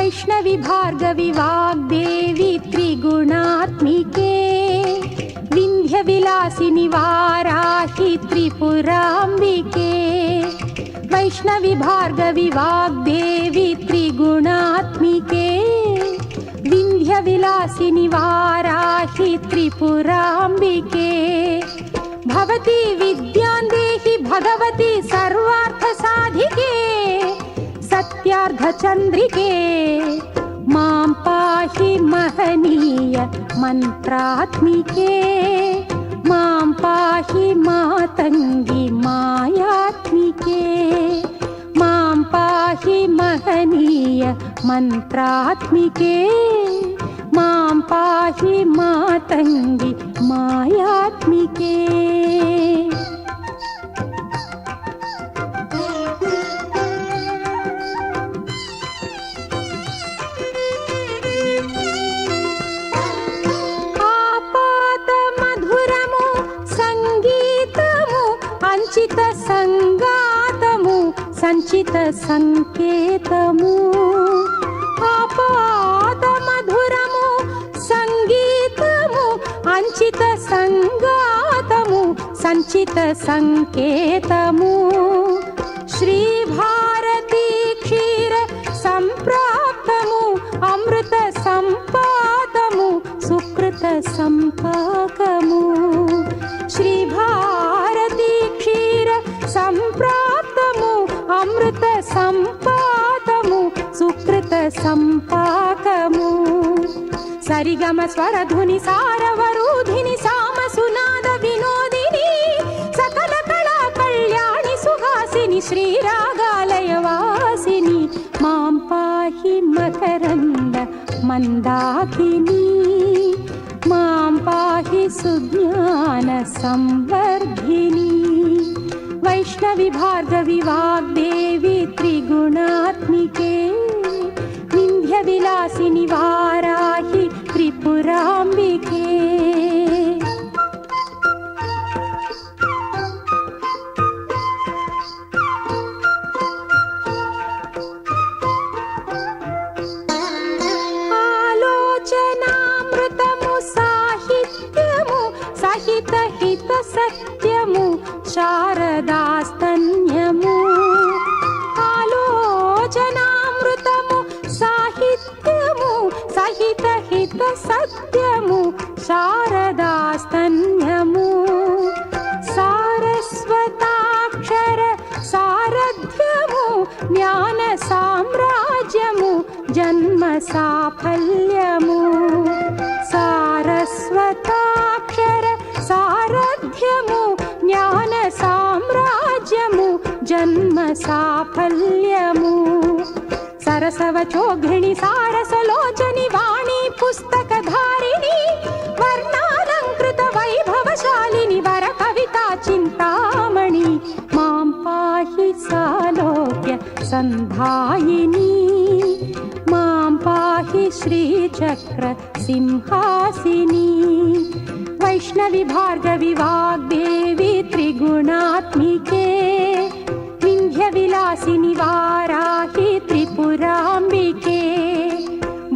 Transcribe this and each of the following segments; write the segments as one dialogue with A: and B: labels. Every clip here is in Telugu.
A: वैष्णवी भार्गवी वाग्देवी त्रिगुणात्मिके विन्ध्यविलासिनि वाराहि त्रिपुराम्बिके वैष्णवी भार्गवी वाग्देवी त्रिगुणात्मिके विन्ध्यविलासिनि वाराहि त्रिपुराम्बिके भवती विद्यां देहि भगवती सर्वार्थसाधिके सत्यार्धचन्द्रिके मां पाहि महनीय मन्त्रात्मिके मां पाहि मातङ्गी मायात्मिके मां पाहि महनीय मन्त्रात्मिके मां पाहि मातङ्गी मायात्मिके। సంచిత సంగాతము సంచిత సంకేతము ఆపాద మధురము సంగీతము అంచిత సంగాతము సంచిత సంకేతము శ్రీ భారతీ క్షీర సంప్రాప్తము అమృత సంపాదము సుకృత సంపాకము శ్రీ భారతీ క్షీర సంప్రాప్తము అమృత సంపాదము సుకృత సంపాకము సరిగమ స్వరధుని సారవరూధిని సామ సునాద వినోదిని సకల కళా కళ్యాణి సుహాసిని శ్రీరాగాలయ వాసిని మాం పాహి మకరంద మందాకిని मां पाहि सुज्ञान संवर्धिनी वैष्णवी भार्गवी वाग्देवी त्रिगुणात्मिके विन्ध्यविलासिनि वाराहि त्रिपुराम्बिके। సత్యము శారదాస్తన్యము ఆలోచనామృతము సాహిత్యము సహిత హిత సత్యము శారదాస్తన్యము సారస్వతాక్షర సారథ్యము జ్ఞాన సామ్రాజ్యము జన్మ సాఫల్యము సారస్వతాక్షర సారథ్యము జ్ఞాన సామ్రాజ్యము జన్మ సాఫల్యము సరసవచోఘ్రిణి సారసలోచని వాణి పుస్తకధారిణి వర్ణాలంకృత వైభవశాలిని వర కవితా చింతామణి మాం పాహి సాలోక్య సంధాయిని మాం పాహి శ్రీచక్ర సింహాసిని वैष्णवी भार्गवी वाग्देवी त्रिगुणात्मिके विन्ध्यविलासिनि वाराहि त्रिपुराम्बिके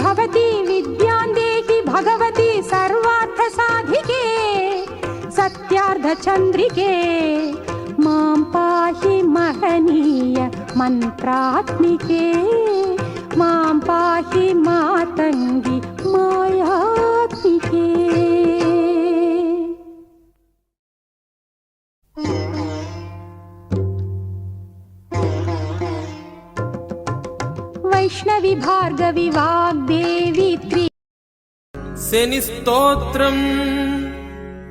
A: भवती विद्यां देहि भगवती सर्वार्थसाधिके सत्यार्धचन्द्रिके मां पाहि महनीय मन्त्रात्मिके मां पाहि मातङ्गी मायात्मिके। वैष्णवी भार्गवी वाग्देवी
B: శని స్తోత్రం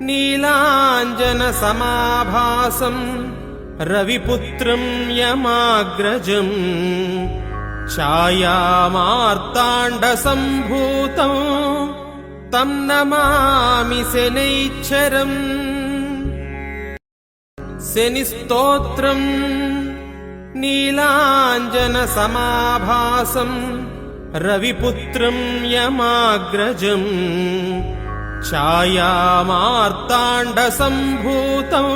B: నీలాంజన సమాభాసం రవిపుత్రం యమాగ్రజం ఛాయామార్తాండ సంభూతం తం నమామి శనైశ్చరం శని స్తోత్రం నీలాంజన సమాభాసం రవిపుత్రం యమాగ్రజం ఛాయామార్తాండ సంభూతం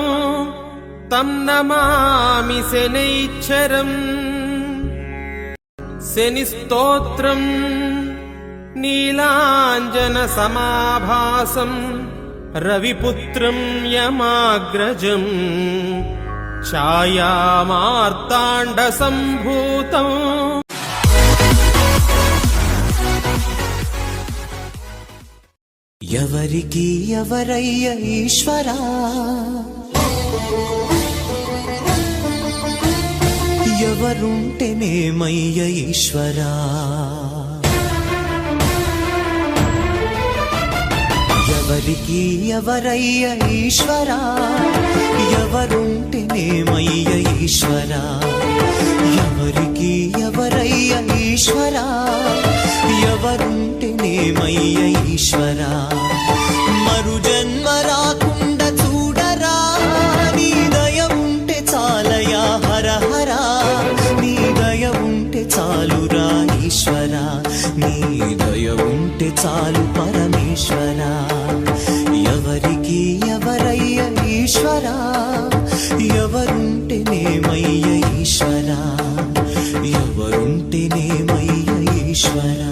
B: తం నమామి శనైశ్చరం శనిస్తోత్రం నీలాంజనసమాభాసం రవిపుత్రం యమాగ్రజం ఛాయామార్తాండసంభూతం.
C: ఎవరికి ఎవరయ్య ఈశ్వరా, ఎవరుంటేనేమయ్య ఈశ్వరా, ఎవరికి ఎవరయ్య ఈశ్వరా, ఎవరుంటేనేమయ్య ఈశ్వరా, ఎవరికి ఎవరయ్య ఈశ్వరా, ఎవరుంటేనేమయ్య ఈశ్వరా. మరు జన్మ రాకుండా చూడరా, నీ దయ ఉంటే చాలయా హర హర, నీ దయ ఉంటే చాలురా ఈశ్వరా, నీ దయ ఉంటే చాలు పరమేశ్వరా. ఎవరికి ఎవరయ్య ఈశ్వరా, ఎవరుంటేనేమయ్య ఈశ్వరా, ఎవరుంటేనేమయ్య ఈశ్వరా.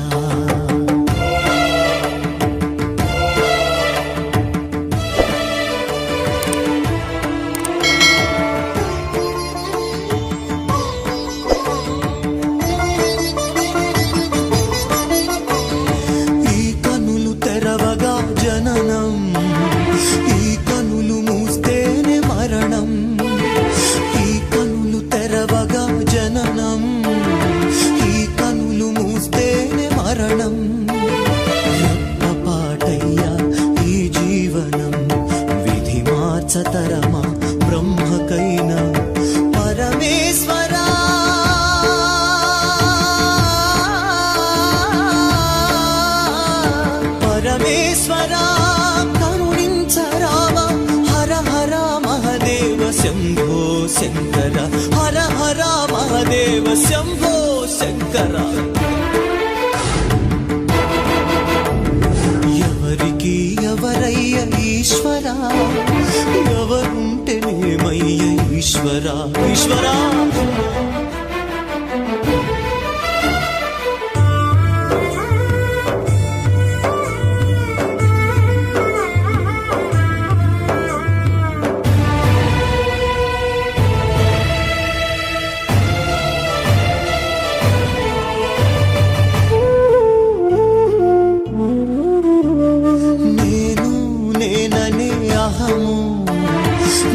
C: సతరమా బ్రహ్మకైనా పరమేశ్వరా, పరమేశ్వరా కరుణించరామ. హర హర మహదేవ శంభో శంకర, హర హర మహదేవ శంభో శంకర. ఎవరికి ఎవరయ్య ఈశ్వరా, ఎవరుంటేనేమయ్య ఈశ్వరా, ఈశ్వరా.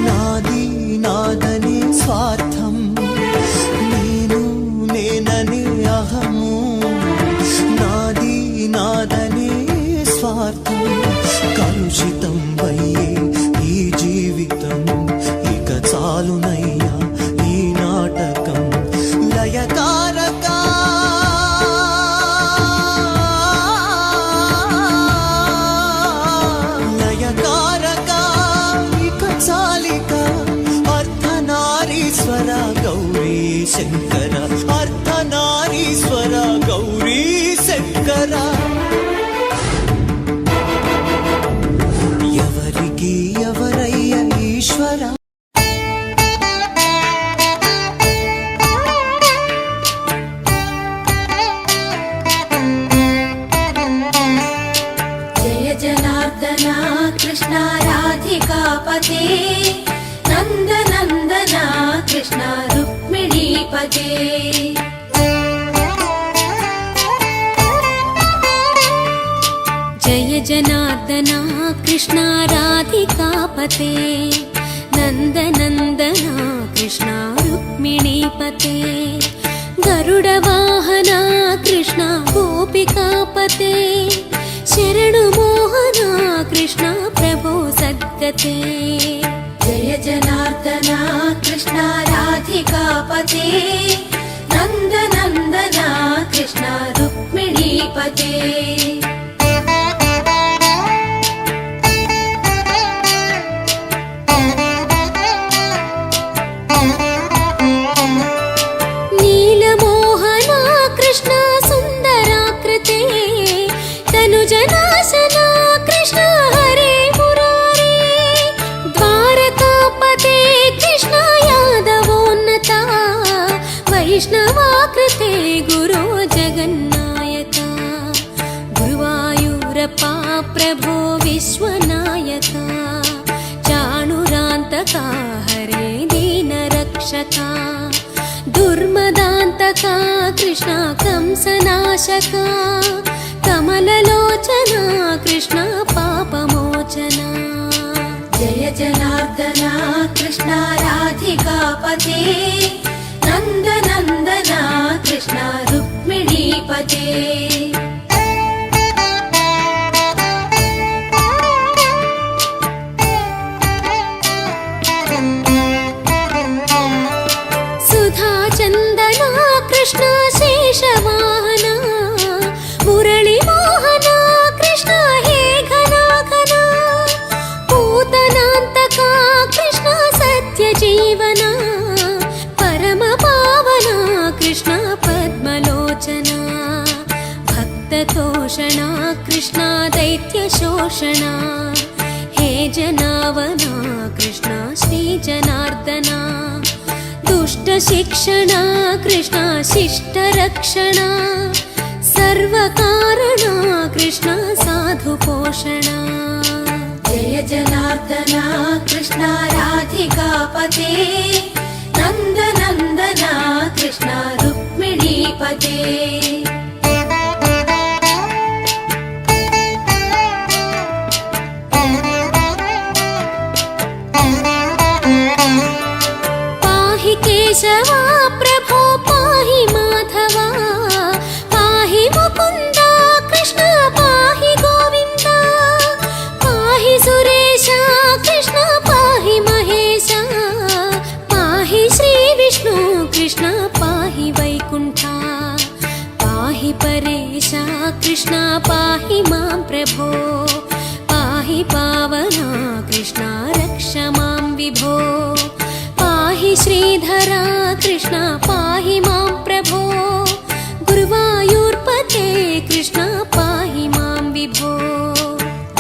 C: నాది నాదని స్వార్థం, నేను నేనని అహము, నాది నాదని స్వార్థం. కలుషితం వయ్యే ఈ జీవితం, ఇక చాలునయ్యా ఈ నాటకం. లయకారక గౌరీ శంకర, అర్ధనారీశ్వర గౌరీ శంకర. ఎవరికి ఎవరయ్య ఈశ్వర.
D: జయ జనార్దన కృష్ణ రాధికాపతే, నందనందన కృష్ణ రుక్మిణీపతే. జయ జనార్దన కృష్ణ రాధికాపతే, నందనందన కృష్ణ రుక్మిణీపతే. గరుడ వాహన కృష్ణ గోపికాపతే, శరణు మోహన కృష్ణ ప్రభో సద్గతే. జయ జనార్దన కృష్ణ రాధికాపతే, నందనందన కృష్ణ రుక్మిణీపతే. నీలమోహన కృష్ణ సుందరాకృతే, తనుజనాశన కృష్ణ హరే మురారే. ద్వారకాపతే కృష్ణ యాదవోన్నత, వైష్ణవాకృతే గురో पोषका दुर्मदान्तका कृष्ण कंसनाशका कमललोचना कृष्ण पापमोचना जय जनार्दना कृष्ण राधिकापते नन्दनन्दना कृष्ण रुक्मिणीपते सुधाचन्दना कृष्ण शेषवाहना मुरळीमोहना कृष्ण हे घना घना पूतनान्तका कृष्ण सत्यजीवना परमपावना कृष्ण पद्मलोचना भक्ततोषणा कृष्ण दैत्यशोषणा हे जनावना कृष्ण श्रीजनार्दना दुष्टशिक्षणा कृष्ण शिष्टरक्षणा सर्वकारणा कृष्ण साधुपोषणा जय जनार्दना कृष्ण राधिकापते नन्दनन्दना कृष्ण रुक्मिणीपते केशवा प्रभो पाहि माधवा पाहि मुकुन्दा कृष्ण पाहि गोविन्दा पाहि सुरेशा कृष्ण पाहि महेशा पाहि श्रीविष्णु कृष्ण पाहि वैकुण्ठा पाहि परेशा कृष्ण पाहि मां प्रभो पाहि पावना कृष्ण रक्ष मां विभो पाहि श्रीधरा कृष्ण पाहि मां प्रभो गुरुवायूर्पते कृष्ण पाहि मां विभो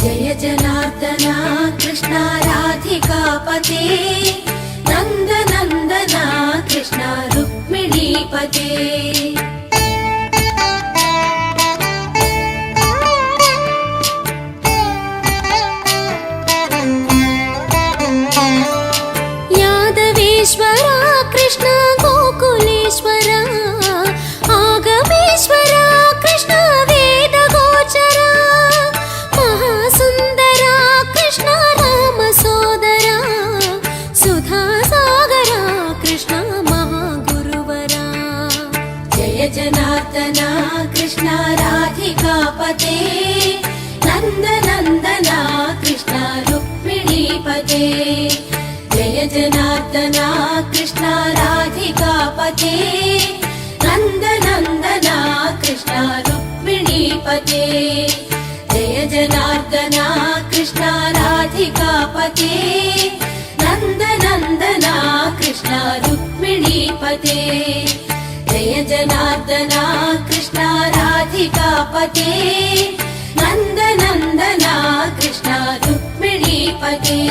D: जय जनार्दना कृष्ण राधिकापते नन्दनन्दना कृष्ण रुक्मिणीपते यादवेश्वरा कृष्ण गोकुलेश्वरा आगमेश्वरा कृष्ण वेदगोचरा महासुन्दरा कृष्ण रामसोदरा सुधासागरा कृष्ण महागुरुवरा जय जनार्दना कृष्ण राधिकापते नन्दनन्दना कृष्ण रुक्मिणीपते जय जनार्दना कृष्ण राधिकापते नन्दनन्दना कृष्ण रुक्मिणीपते जय जनार्दना कृष्ण राधिकापते नन्दनन्दना कृष्ण रुक्मिणीपते जय जनार्दना कृष्ण राधिकापते नन्दनन्दना कृष्ण रुक्मिणीपते